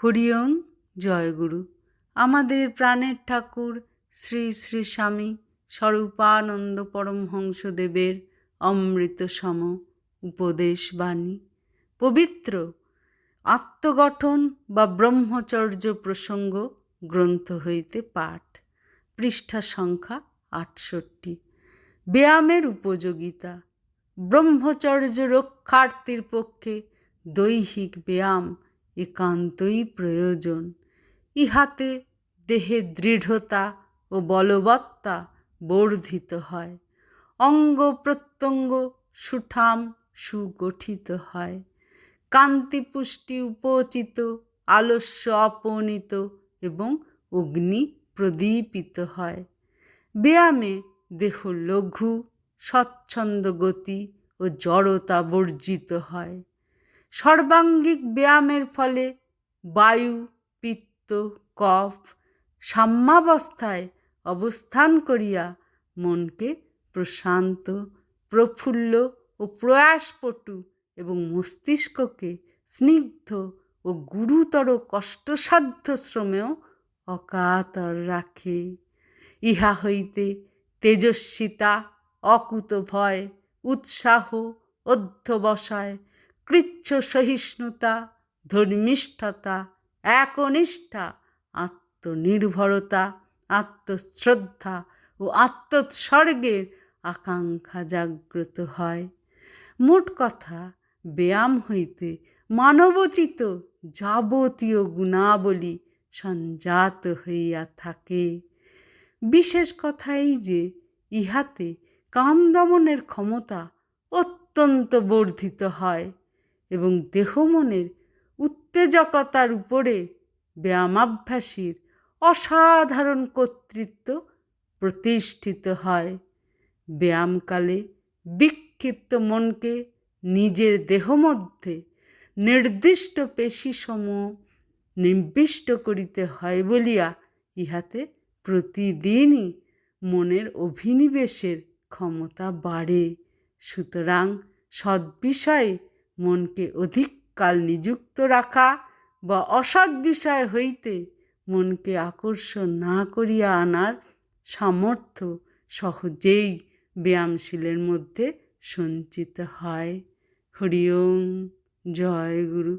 হরি ওম জয়গুরু। আমাদের প্রাণের ঠাকুর শ্রী শ্রী স্বামী স্বরূপানন্দ পরমহংসদেবের অমৃত সম উপদেশ বাণী, পবিত্র আত্মগঠন বা ব্রহ্মচর্য প্রসঙ্গ গ্রন্থ হইতে পাঠ, পৃষ্ঠা সংখ্যা 68। ব্যায়ামের উপযোগিতা। ব্রহ্মচর্য রক্ষার্থীর পক্ষে দৈহিক ব্যায়াম একান্তই প্রয়োজন। ইহাতে দেহে দৃঢ়তা ও বলবত্তা বর্ধিত হয়, অঙ্গ প্রত্যঙ্গ সুঠাম সুগঠিত হয়, কান্তি পুষ্টি উপচিত, আলস্য অপনীত এবং অগ্নি প্রদীপিত হয়। ব্যায়ামে দেহ লঘু, স্বচ্ছন্দ গতি ও জড়তা বর্জিত হয়। সর্বাঙ্গিক ব্যায়ামের ফলে বায়ু, পিত্ত, কফ সাম্যাবস্থায় অবস্থান করিয়া মনকে প্রশান্ত, প্রফুল্ল ও প্রয়াসপটু এবং মস্তিষ্ককে স্নিগ্ধ ও গুরুতর কষ্টসাধ্য শ্রমেও অকাতর রাখে। ইহা হইতে তেজস্বিতা, অকুতভয়, উৎসাহ, অধ্যবসায়, কৃচ্ছ সহিষ্ণুতা, ধর্মিষ্ঠতা, একনিষ্ঠা, আত্মনির্ভরতা, আত্মশ্রদ্ধা ও আত্মোৎসর্গের আকাঙ্ক্ষা জাগ্রত হয়। মোট কথা, ব্যায়াম হইতে মানবোচিত যাবতীয় গুণাবলী সঞ্জাত হইয়া থাকে। বিশেষ কথা এই যে ইহাতে কাম দমনের ক্ষমতা অত্যন্ত বর্ধিত হয় এবং দেহ মনের উত্তেজকতার উপরে ব্যায়ামাভ্যাসীর অসাধারণ কর্তৃত্ব প্রতিষ্ঠিত হয়। ব্যায়ামকালে বিক্ষিপ্ত মনকে নিজের দেহ মধ্যে নির্দিষ্ট পেশিসমূহ নিবিষ্ট করিতে হয় বলিয়া ইহাতে প্রতিদিনই মনের অভিনিবেশের ক্ষমতা বাড়ে। সুতরাং সদ্বিষয়ে মনকে অধিককাল নিযুক্ত রাখা বা অসৎ বিষয় হইতে মনকে আকর্ষণ না করিয়া আনার সামর্থ্য সহজেই ব্যায়ামশীলের মধ্যে সঞ্চিত হয়। হরি ওম জয় গুরু।